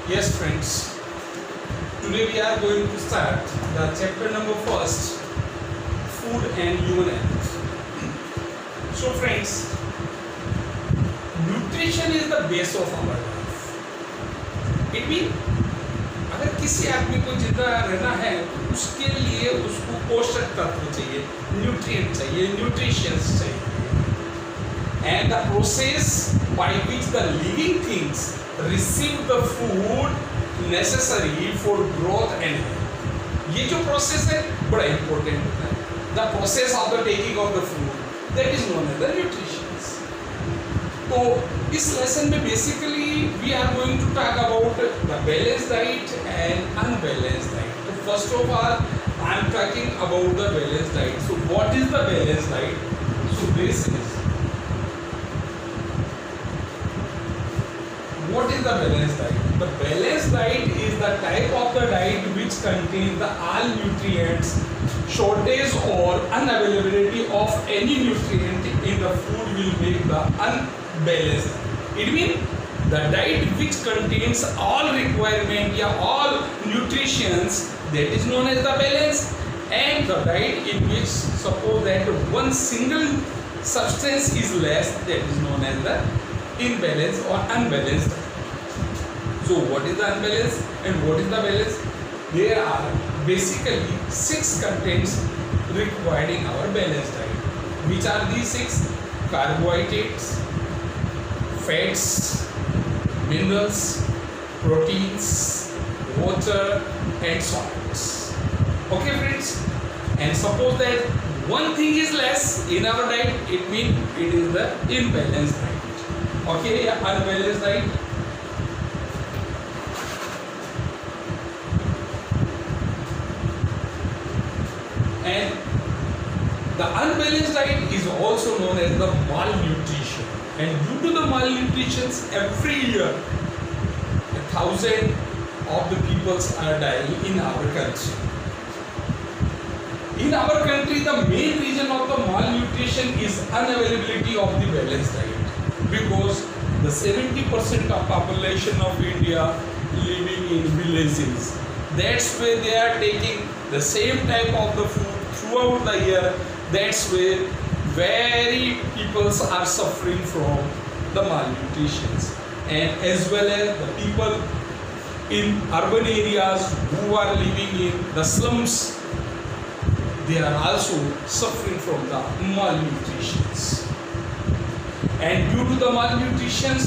Yes, friends. Today we are going to start the chapter number first, food and human health. So, friends, nutrition is the base of our life. It means अगर किसी आदमी को जिंदा रहना है तो उसके लिए उसको पोषक तत्व चाहिए, न्यूट्रिएंट चाहिए, न्यूट्रिशंस चाहिए. And the process by which the living things receive the food necessary for growth and health. ये जो process है बड़ा important होता है. The process of the taking of the food that is known as the nutrition. तो इस lesson में basically we are going to talk about the balanced diet and unbalanced diet. So first of all, I am talking about the balanced diet. So what is the balanced diet? So this is what is the balanced diet? The balanced diet is the type of the diet which contains the all nutrients, shortage or unavailability of any nutrient in the food will make the unbalanced. It means the diet which contains all requirement या all nutritions that is known as the balance, and the diet in which suppose that one single substance is less that is known as the imbalance or unbalanced. So what is the unbalance and what is the balance? There are basically 6 contents required in our balanced diet. Which are these 6? Carbohydrates, fats, minerals, proteins, water and salts. Okay friends? And suppose that one thing is less in our diet, it means it is the imbalanced diet. Okay, unbalanced diet. And the unbalanced diet is also known as the malnutrition. And due to the malnutrition, every year 1,000 of the peoples are dying in our country. In our country, the main reason of the malnutrition is unavailability of the balanced diet, because the 70% of population of India living in villages. That's where they are taking the same type of the food throughout the year. That's where very people are suffering from the malnutrition, and as well as the people in urban areas who are living in the slums, they are also suffering from the malnutrition. And due to the malnutrition,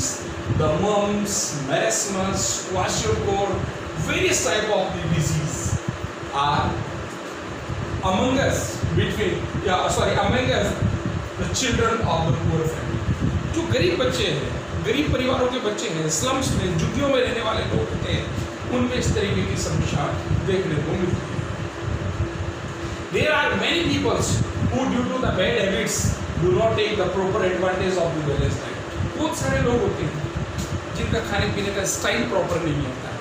the mumps, marasmus, kwashiorkor, various type of the disease are among us among us the children of the poor family. जो गरीब बच्चे हैं, गरीब परिवारों के बच्चे हैं, slums में, झुग्गियों में रहने वाले लोग होते हैं, उनमें इस तरीके की समस्या देखने को मिलती है. There are many people who due to the bad habits do not take the proper advantage of the balanced diet. बहुत सारे लोग होते हैं जिनका खाने पीने का स्टाइल प्रॉपर नहीं होता है.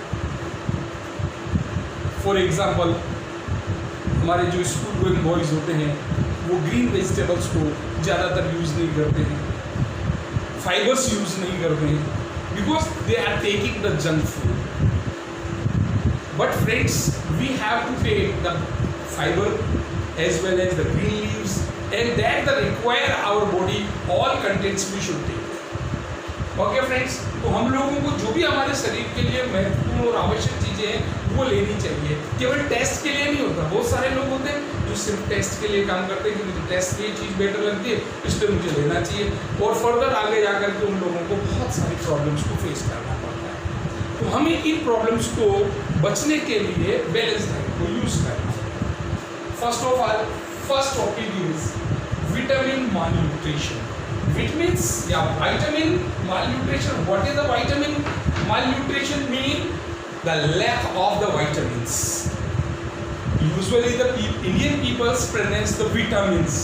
फॉर एग्जाम्पल, हमारे जो स्कूल गोइंग बॉयज़ होते हैं वो ग्रीन वेजिटेबल्स को ज़्यादातर यूज़ नहीं करते हैं, फाइबर्स यूज़ नहीं करते हैं, because they are taking the junk food. But friends, we have to take the fiber as well as the green leaves, and that the require our body all contents we should take. Okay friends, तो हम लोगों को जो भी हमारे शरीर के लिए महत्वपूर्ण और आवश्यक चीज़ें हैं वो लेनी चाहिए. केवल टेस्ट के लिए नहीं होता. बहुत सारे लोग होते हैं जो सिर्फ टेस्ट के लिए काम करते हैं कि मुझे टेस्ट की चीज़ बेटर लगती है इसलिए मुझे लेना चाहिए, और फर्दर आगे जाकर के उन लोगों को बहुत सारी प्रॉब्लम्स को फेस करना पड़ता है. तो हमें इन प्रॉब्लम्स को बचने के लिए बैलेंस डाइट को यूज़ करना. First of all, first topic is vitamin malnutrition. Vitamin malnutrition. What is the vitamin malnutrition mean? The lack of the vitamins. Usually the Indian people pronounce the vitamins,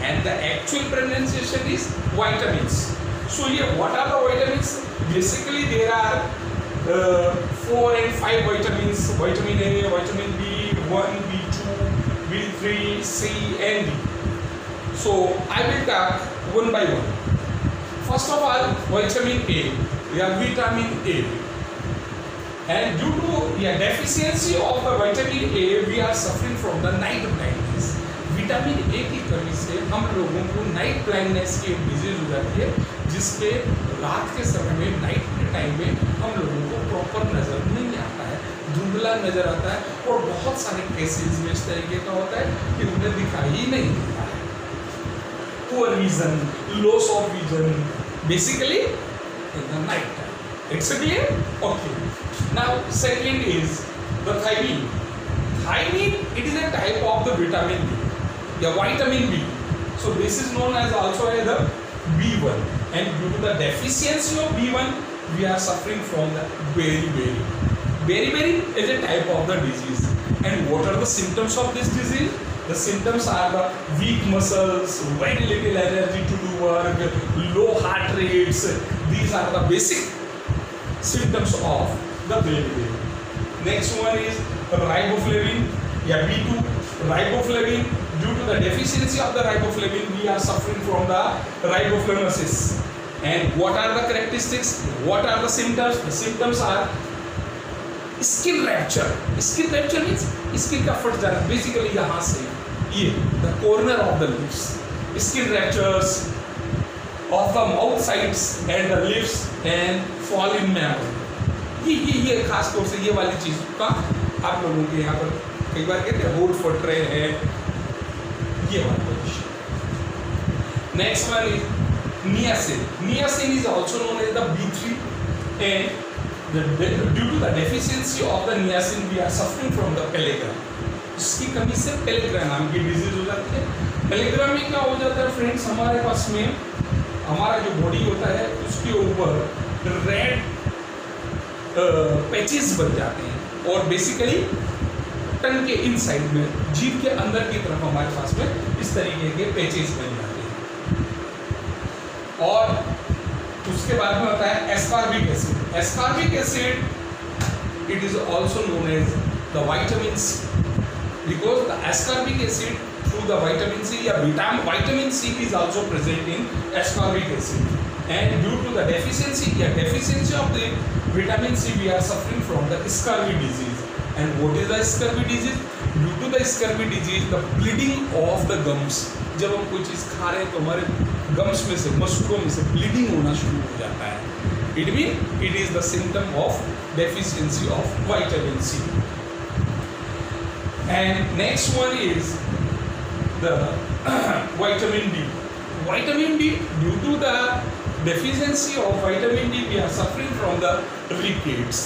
and the actual pronunciation is vitamins. So here, what are the vitamins? Basically, there are 4 and 5 vitamins. Vitamin A, vitamin B1, B2, B3, C and D. So I will talk one by one. First of all, vitamin A. Yeah, vitamin A. And due to deficiency of the vitamin A, we are suffering from the night blindness. Vitamin A की कमी से हम लोगों को night blindness की एक disease हो जाती है, जिसपे रात के समय में, नाइट के टाइम में हम लोगों को प्रॉपर नजर नहीं आता है, धुंधला नजर आता है, और बहुत सारे केसेस में इस तरीके का होता है कि उन्हें दिखाई ही नहीं देता है. Poor vision, loss of vision, basically in the night time. It's clear? Okay. Now second is the thiamine. Thiamine, it is a type of the vitamin B. Vitamin B. So this is known as also as the B1. And due to the deficiency of B1, we are suffering from the beriberi. Beriberi is a type of the disease. And what are the symptoms of this disease? The symptoms are the weak muscles, very little energy to do work, low heart rates. These are the basic symptoms of the beriberi. Next one is riboflavin, B2. Riboflavin, due to the deficiency of the riboflavin, we are suffering from the riboflavinosis. And what are the characteristics? What are the symptoms? The symptoms are skin rupture. Skin rupture means skin का फट जाना, basically यहाँ से ये the corner of the lips. Skin ruptures of the mouth sides and the lips and fall in memory. ये खास तौर से ये वाली चीज का आप लोगों के यहाँ पर कई बार कहते हैं होठ फट रहे हैं, ये वाला position. Next one is niacin. Niacin is also known as the B3, and due to the deficiency of the niacin, we are suffering from the pellagra. इसकी कमी से पेलेग्रा नाम की डिजीज हो जाती है. पेलेग्रा में क्या हो जाता है फ्रेंड्स, हमारे पास में हमारा जो बॉडी होता है उसके ऊपर रेड पैचेस बन जाते हैं, और बेसिकली टंग के इनसाइड में, जीभ के अंदर की तरफ हमारे पास में इस तरीके के पैचेस बन जाते हैं. और उसके बाद में होता है ascorbic acid. Ascorbic acid it is also known as the vitamin C, because the ascorbic acid through the vitamin C, vitamin C is also present in ascorbic acid, and due to the deficiency of the vitamin C, we are suffering from the scurvy disease. And what is the scurvy disease? Due to the scurvy disease, the bleeding of the gums. जब हम कोई चीज़ खा रहे हैं तो हमारे gums में से, मसूड़ों में से ब्लीडिंग होना शुरू हो जाता है. It is the symptom of deficiency of vitamin C. And next one is the vitamin D. Vitamin D, due to the deficiency of vitamin D, we are suffering from the rickets.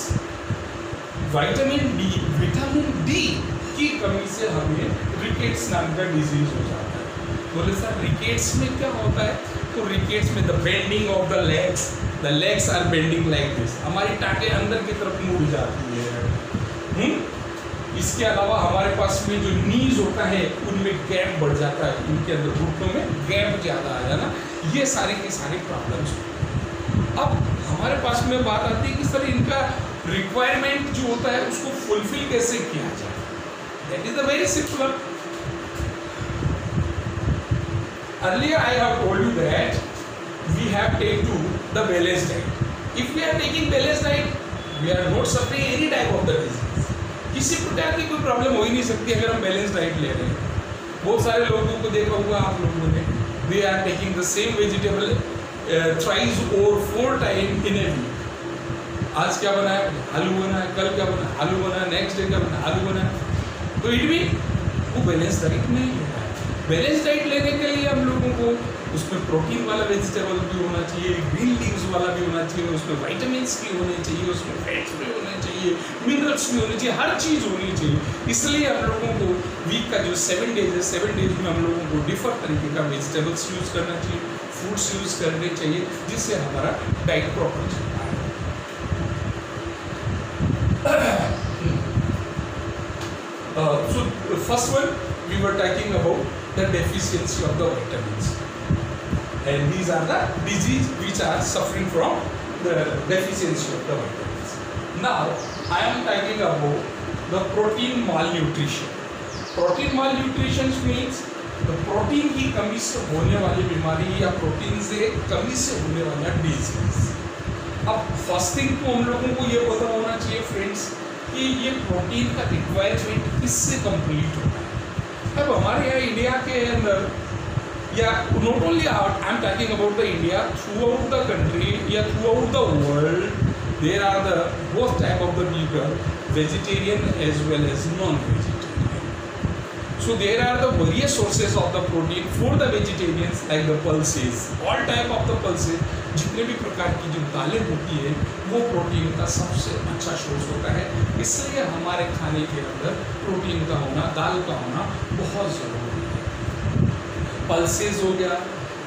Vitamin D की कमी से हमें rickets नाम का disease हो जाता है. बोले सर rickets में क्या होता है? तो rickets में the bending of the legs are bending like this. हमारी टांगें अंदर की तरफ मुड़ जाती है. इसके अलावा हमारे पास में जो नीज होता है उनमें गैप बढ़ जाता है, उनके अंदर घुटनों में गैप ज़्यादा आ जाना, ये सारे के सारे प्रॉब्लम्स. अब हमारे पास में बात आती है कि सर इनका रिक्वायरमेंट जो होता है उसको फुलफिल कैसे किया जाए. That is a very simple. Earlier I have told you that we have take to the balance diet. If we are taking balance diet, we are not suffering any type of the disease. किसी प्रकार की कोई problem हो ही नहीं सकती अगर हम balance diet ले रहे हैं. बहुत सारे लोगों को देखा होगा आप लोगों ने, they are taking the same vegetable thrice और 4 टाइम इन ए वीक. आज क्या बना है? आलू बना है. कल क्या बना है? आलू बना है. नेक्स्ट डे क्या बना है? आलू बना है. तो इट मीन वो बैलेंस डाइट नहीं है. बैलेंस डाइट लेने के लिए हम लोगों को उसमें प्रोटीन वाला वेजिटेबल भी होना चाहिए, ग्रीन लीव्स वाला भी होना चाहिए, उसमें विटामिन्स भी होने चाहिए, उसमें फैट्स भी होने चाहिए, मिनरल्स भी होने चाहिए, हर चीज़ होनी चाहिए. इसलिए हम लोगों को वीक का जो 7 डेज है, 7 डेज में हम लोगों को डिफरेंट तरीके का वेजिटेबल्स यूज़ करना चाहिए, फ्रूट्स यूज़ करने चाहिए, जिससे हमारा डाइट प्रॉपर चलता है. So first one we were talking about the deficiency of the vitamins, and these are the disease which are suffering from the deficiency of the vitamins. Now I am talking about the protein malnutrition. Protein malnutrition means the protein की कमी से होने वाली बीमारी या protein से कमी से होने वाला डिजीज. अब फर्स्ट थिंग तो हम लोगों को ये पता होना चाहिए फ्रेंड्स कि ये प्रोटीन का रिक्वायरमेंट किससे कंप्लीट होता है। अब हमारे यहाँ इंडिया के अंदर या not only I am talking about the India, throughout the country या throughout the world there are the both type of the people, vegetarian as well as non-vegetarian. So there are the various sources of the protein for the vegetarians like the pulses, all type of the pulses, जितने भी प्रकार की जो दालें होती है वो protein का सबसे अच्छा सोर्स होता है। इसलिए हमारे खाने के अंदर प्रोटीन का होना, दाल का होना बहुत ज़रूरी है। पल्सेस हो गया,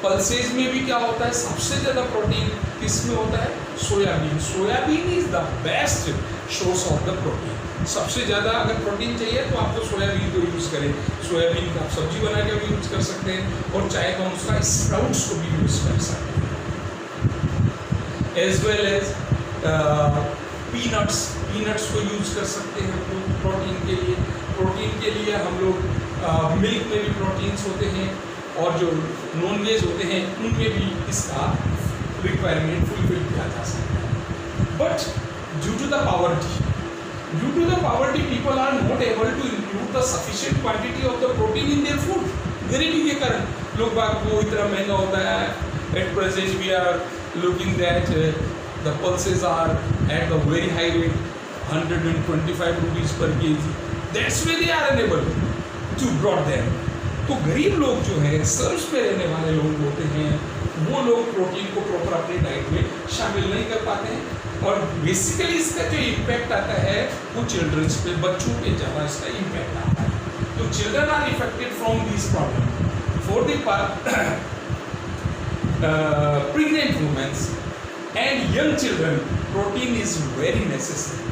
पल्सेस में भी क्या होता है, सबसे ज़्यादा प्रोटीन किसमें होता है, soybean. Soybean is the best source of the protein. सबसे ज़्यादा अगर प्रोटीन चाहिए तो आपको सोयाबीन को यूज़ करें। सोयाबीन का आप सब्जी बना के भी यूज़ कर सकते हैं और चाहे तो हम उसका स्प्राउट्स को भी यूज़ कर सकते हैं, एज वेल एज पीनट्स को यूज़ कर सकते हैं प्रोटीन के लिए। प्रोटीन के लिए हम लोग मिल्क में भी प्रोटीन्स होते हैं और जो नॉन वेज होते हैं उनमें भी इसका रिक्वायरमेंट फुलफिल किया जा सकता है। But due to the poverty people are not able to include the sufficient quantity of the protein in their food. गरीबी के कारण लोग बाग वो इतना महंगा होता है। At present we are looking that the pulses are at the very high rate, 125 rupees per KG. That's why they are unable to brought them. तो गरीब लोग जो है, सर्व्स पे रहने वाले लोग होते हैं, वो लोग प्रोटीन को प्रॉपर अपनी डाइट में शामिल नहीं कर पाते हैं और बेसिकली इसका जो इम्पैक्ट आता है वो चिल्ड्रंस पे, बच्चों पे ज़्यादा इसका इम्पैक्ट आता है। तो children are affected from this problem. For the pregnant women and young children, protein is very necessary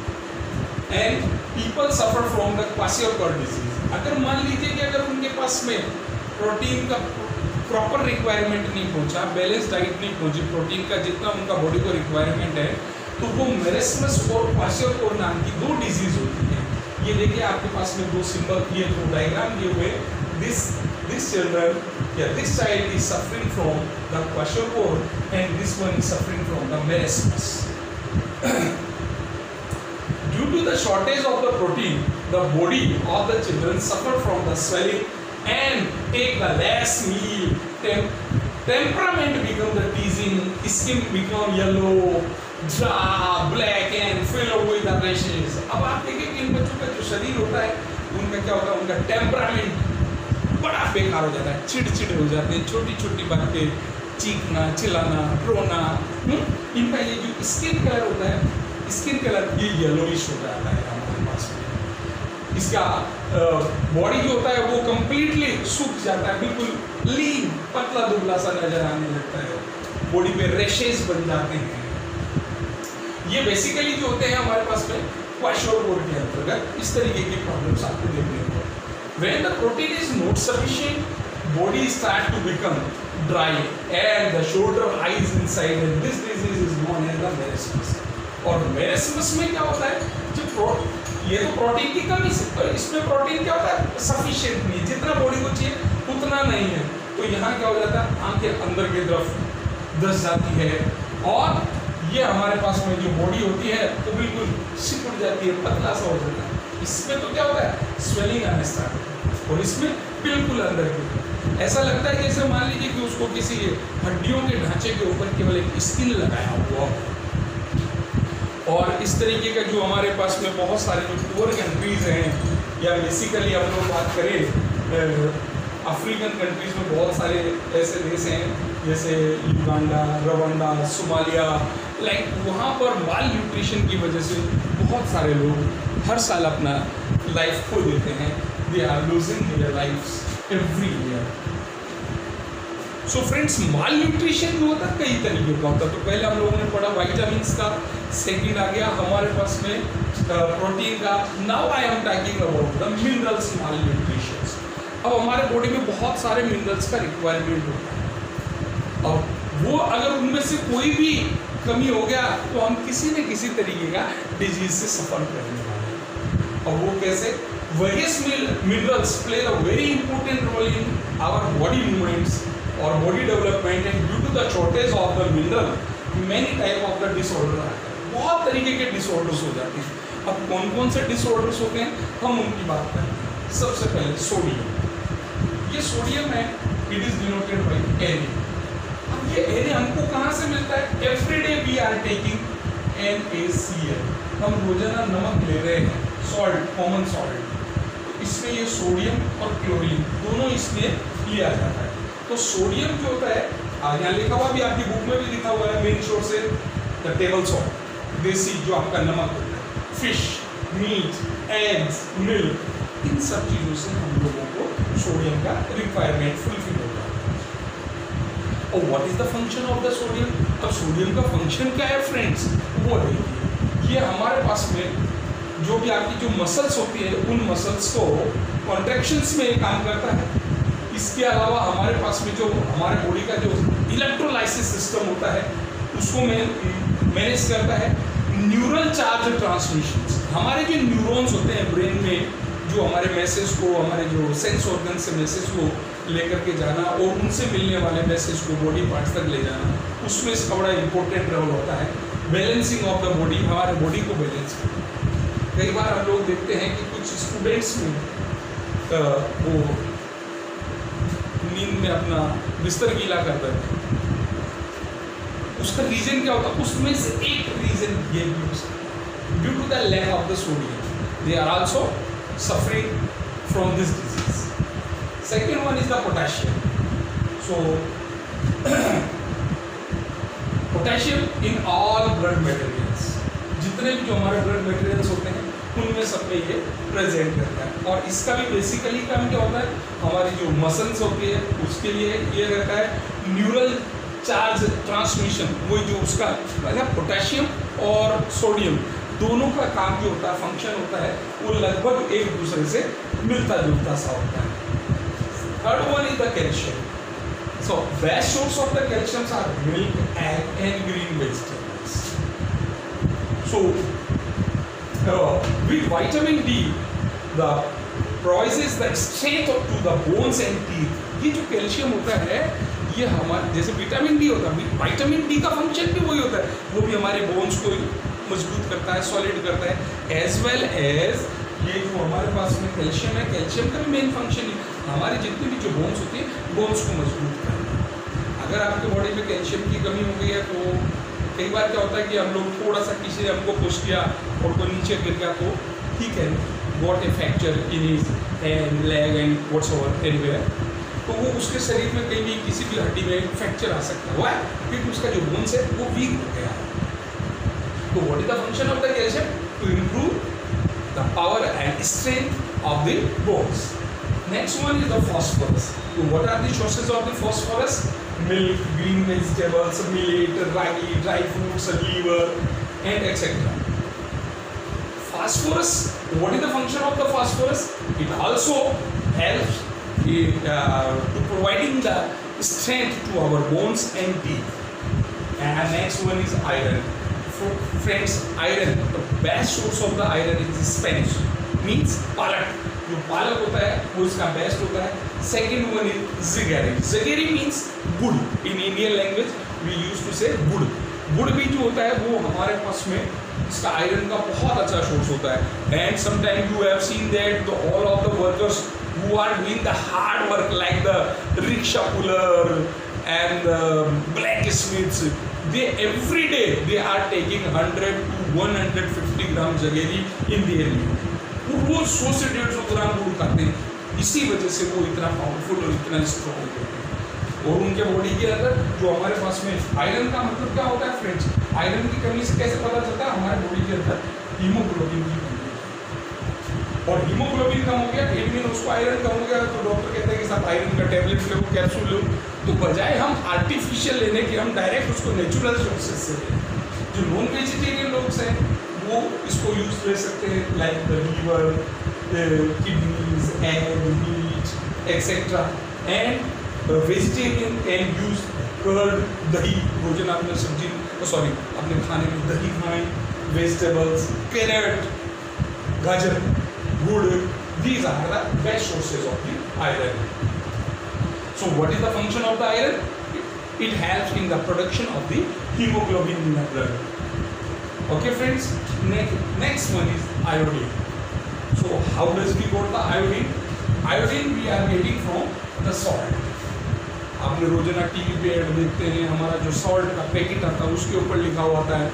and people suffer from the kwashiorkor disease. अगर मान लीजिए कि अगर उनके पास में प्रोटीन का प्रॉपर रिक्वायरमेंट नहीं पहुंचा, बैलेंस डाइट नहीं पहुंची, प्रोटीन का जितना उनका बॉडी को रिक्वायरमेंट है, तो वो मेरेस्मस और क्वाशियोरकोर नाम की दो डिजीज होती है। ये देखिए आपके पास में दो सिंबल, ये दो डायग्राम दिए हुए। This children, this child is suffering from the kwashiorkor and this one is suffering from the marasmus. Due to the shortage of the protein, the body of the children suffer from the swelling and take the less meal. Temperament become the teasing, skin become yellow, dry, black and fill with the rashes. अब आप देखिए कि इन बच्चों का जो शरीर होता है उनका क्या होता है, उनका टेम्परामेंट बड़ा बेकार हो जाता है, चिड़चिड़ हो जाते हैं, छोटी छोटी बातें, चीखना, चिल्लाना, रोना। इनका ये जो स्किन कलर होता है, स्किन कलर ये येलोइश हो जाता है हमारे पास में। इसका बॉडी जो होता है वो कंप्लीटली सूख जाता है, बिल्कुल लीन, पतला दुबला सा नजर आने लगता है, बॉडी पे रेशेस बन जाते हैं। ये बेसिकली जो होते हैं हमारे पास में क्वाशियोरकोर के अंतर्गत इस तरीके की प्रॉब्लम्स आपको देखने को। When the protein is not sufficient, body start to become dry and the shoulder hides inside and this disease is known as the marasmus. और marasmus में क्या होता है, जो ये तो प्रोटीन की कमी से, इसमें प्रोटीन क्या होता है, सफिशिएंट नहीं, जितना बॉडी को चाहिए उतना नहीं है। तो यहाँ क्या हो जाता है, आंखें अंदर की तरफ धंस जाती है और ये हमारे पास में जो बॉडी होती है वो बिल्कुल सिकुड़ जाती है, पतला सा हो जाता है। इसमें तो क्या होता है, स्वेलिंग आने स्टार्ट होता है और इसमें बिल्कुल अंदर की ऐसा लगता है जैसे मान लीजिए कि उसको किसी हड्डियों के ढांचे के ऊपर केवल एक स्किन लगाया हुआ। और इस तरीके का जो हमारे पास में बहुत सारे जो पुअर कंट्रीज हैं, या बेसिकली हम लोग बात करें अफ्रीकन कंट्रीज में बहुत सारे ऐसे देश हैं जैसे युगांडा, रवांडा, सोमालिया, लाइक वहाँ पर माल न्यूट्रिशन की वजह से बहुत सारे लोग हर साल अपना लाइफ खो देते हैं। They are losing their lifes every year. So friends, malnutrition जो होता है कई तरीके का होता है। तो पहले हम लोगों ने पढ़ा वाइटामिन्स का, सेकंड आ गया हमारे पास में प्रोटीन का। Now I am talking about the minerals mall nutrition. अब हमारे बॉडी में बहुत सारे मिनरल्स का रिक्वायरमेंट होता है और वो अगर उनमें से कोई भी कमी हो गया तो हम किसी न किसी तरीके का डिजीज से सफर करने वाले हैं। और वो कैसे? Various minerals play a very important role in our body movements और body development, and due to the shortage of the mineral many type of the disorder आता है, बहुत तरीके के डिसऑर्डर्स हो जाते हैं। अब कौन कौन से डिसऑर्डर्स होते हैं हम उनकी बात करते हैं। सबसे पहले सोडियम, ये सोडियम है, it is denoted by Na। अब ये Na हमको कहाँ से मिलता है? Everyday we are taking NaCl, हम रोजाना नमक ले रहे हैं, सॉल्ट, कॉमन सॉल्ट, तो इसमें ये सोडियम और क्लोरीन दोनों इसमें लिया जाता है। तो सोडियम जो होता है, यहाँ लिखा हुआ भी, आपकी बुक में भी लिखा हुआ है मेन सोर्स है द टेबल सॉल्ट, देसी जो आपका नमक होता है, फिश, मीट, एग्स, मिल्क, इन सब चीज़ों से हम लोगों को सोडियम का रिक्वायरमेंट फुलफिल होता है। और what is the function of the sodium? अब सोडियम का फंक्शन क्या है फ्रेंड्स, वो देखिए, ये हमारे पास में जो भी आपकी जो मसल्स होती है उन मसल्स को कॉन्ट्रैक्शंस में काम करता है। इसके अलावा हमारे पास में जो हमारे बॉडी का जो इलेक्ट्रोलाइसिस सिस्टम होता है उसको मैनेज करता है। न्यूरल चार्ज ट्रांसमिशन, हमारे जो न्यूरॉन्स होते हैं ब्रेन में, जो हमारे मैसेज को, हमारे जो सेंस ऑर्गन से मैसेज को लेकर के जाना और उनसे मिलने वाले मैसेज को बॉडी पार्ट्स तक ले जाना, उसमें इसका बड़ा इंपॉर्टेंट रोल होता है। बैलेंसिंग ऑफ द बॉडी, हमारे बॉडी को बैलेंस करना। कई बार हम लोग देखते हैं कि कुछ स्टूडेंट्स में वो नींद में अपना बिस्तर गीला कर देते हैं, उसका रीजन क्या होता है? उसमें से एक रीजन ये भी हो सकता है, due to the lack of the sodium they are also suffering from this disease. Second one is the potassium. So potassium in all blood materials, जितने भी जो हमारे ब्लड मटेरियल्स होते हैं उनमें सब में ये प्रेजेंट रहता है। और इसका भी बेसिकली काम क्या होता है? हमारी जो मसल्स होती है उसके लिए ये रहता है न्यूरल चार्ज ट्रांसमिशन, वही जो उसका मतलब पोटेशियम और सोडियम दोनों का काम जो होता है, फंक्शन होता है, वो लगभग एक दूसरे से मिलता जुलता सा होता है। Third one is the calcium. So best source of the calcium are milk, egg and green vegetables. So with vitamin D, the provides the strength to the bones and teeth. ये जो कैल्शियम होता है, ये हमारे जैसे vitamin D होता है, vitamin D का फंक्शन भी वही होता है, वो भी हमारे बोन्स को मजबूत करता है, सॉलिड करता है, एज वेल एज ये जो हमारे पास में कैल्शियम है, कैल्शियम का भी मेन फंक्शन है हमारे जितनी भी जो बोन्स होती है बोन्स को मजबूत करना। अगर आपके बॉडी में कैल्शियम की कमी हो गई है तो कई बार क्या होता है कि हम लोग थोड़ा सा किसी ने हमको पुश किया और कोई नीचे गिर गया तो ठीक है, got a fracture in his hand, leg and whatsoever anywhere, तो वो उसके शरीर में कहीं भी किसी भी हड्डी में फ्रैक्चर आ सकता है। व्हाई? क्योंकि उसका जो बोन्स है वो वीक हो गया है। तो what is the function of the calcium? To improve the power and strength of the bones. Next one is the phosphorus. तो what are the sources of the phosphorus? Milk, green vegetables, millet, ragi, dry fruits, liver, and etc. Phosphorus. What is the function of the phosphorus? It also helps to providing the strength to our bones and teeth. And next one is iron. Friends, iron. The best source of the iron is Spanish. Means palak. जो पालक होता है वो इसका best होता है। Second one is jaggery. Jaggery means gur, in Indian language we use to say gur. गुड़ भी जो होता है वो हमारे पास में इसका आयरन का बहुत अच्छा सोर्स होता है। And sometime you have seen that the all of the workers who are doing the hard work like the rickshaw puller and black smiths, they every day they are taking 100 to 150 gram jaggery in their meal। वो 100 से 150 ग्राम गुड़ खाते हैं, इसी वजह से वो इतना पावरफुल और इतना स्ट्रॉन्ग होते हैं। और उनके बॉडी के अंदर जो हमारे पास में आयरन का मतलब क्या होता है फ्रेंड्स? आयरन की कमी से कैसे पता चलता है? हमारे बॉडी के अंदर हीमोग्लोबिन की कमी, और हीमोग्लोबिन कम हो गया, एक दिन उसको आयरन कम हो गया तो डॉक्टर कहते हैं कि साहब आयरन का टेबलेट लो, कैप्सूल लो। तो बजाय हम आर्टिफिशियल लेने के हम डायरेक्ट उसको नेचुरल सोर्सेज से लें। जो नॉन वेजिटेरियन लोग हैं वो इसको यूज ले सकते हैं, like the liver, kidneys, egg, meat etcetera. And vegetarian can use curd, दही, रोजाना आपने सब्जी सॉरी अपने खाने में दही खाएं, वेजिटेबल्स, कैरेट, गाजर, गुड़, these are the best sources of the iron. So what is the function of the iron? it helps in the production of the hemoglobin in the blood. Okay friends, next one is iodine. So how does we got the iodine? Iodine we are getting from the salt. आपने रोजाना TV पे add देखते हैं, हमारा जो salt का packet आता है उसके ऊपर लिखा हुआ होता है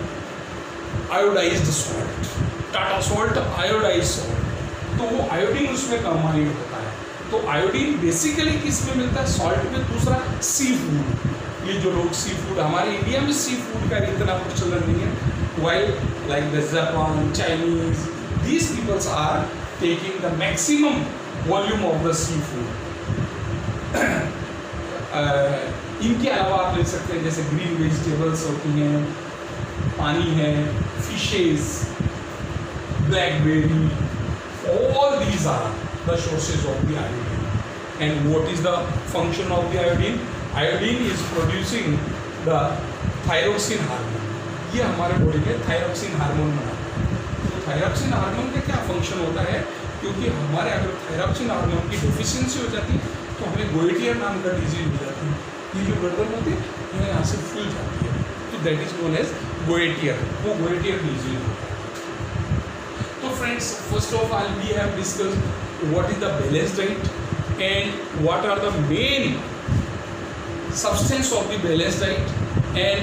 iodised salt, Tata salt, iodised salt. तो वो आयोडीन उसमें कंबाइंड होता है। तो आयोडीन बेसिकली किस में मिलता है? सॉल्ट में। दूसरा सी फूड, ये जो लोग सी फूड, हमारे इंडिया में सी फूड का इतना प्रचलन नहीं है, while like the Japan, Chinese, these peoples are taking the maximum volume of the sea food. इनके अलावा आप ले सकते हैं जैसे ग्रीन वेजिटेबल्स होती हैं, पानी है, fishes, blackberry, all these are the sources of the iodine. And what is the function of the iodine? Iodine is producing the thyroxine hormone. ये हमारे बॉडी में थायरोक्सिन हार्मोन बनाता है। तो थायरोक्सिन हार्मोन का क्या फंक्शन होता है? क्योंकि हमारे अगर थायरोक्सिन हार्मोन की डिफिशियंसी हो जाती है तो हमें गोइटियर नाम का डिजीज हो जाती है। ये जो गर्दन होती है ये यहाँ से फूल जाती है, तो that is known as goitre, वो गोइटियर डिजीज होता है। तो friends, first of all we have discussed what is the balance diet and what are the main substance of the balanced diet and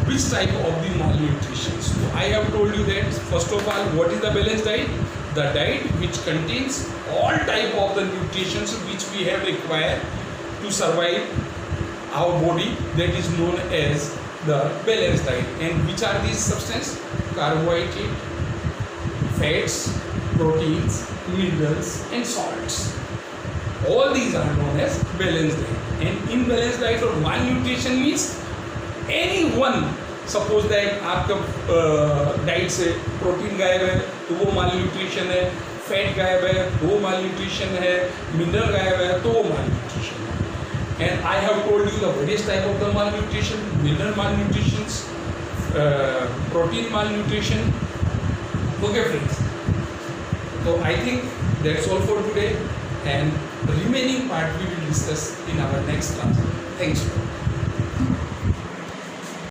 which type of the malnutrition. So I have told you that first of all, what is the balanced diet? The diet which contains all type of the nutritions which we have required to survive our body, that is known as the balanced diet. And which are these substances? Carbohydrate, fats, proteins, minerals and salts. All these are known as balanced diet. And imbalanced diet or malnutrition means anyone, suppose that आपका diet से protein गायब है तो वो malnutrition है, fat गायब है तो वो malnutrition है, मिनरल गायब है तो वो malnutrition है। And I have told you the various type of the malnutrition, mineral malnutrition, protein malnutrition. Okay friends, so I think that's all for today, and the remaining part we will discuss in our next class. Thanks.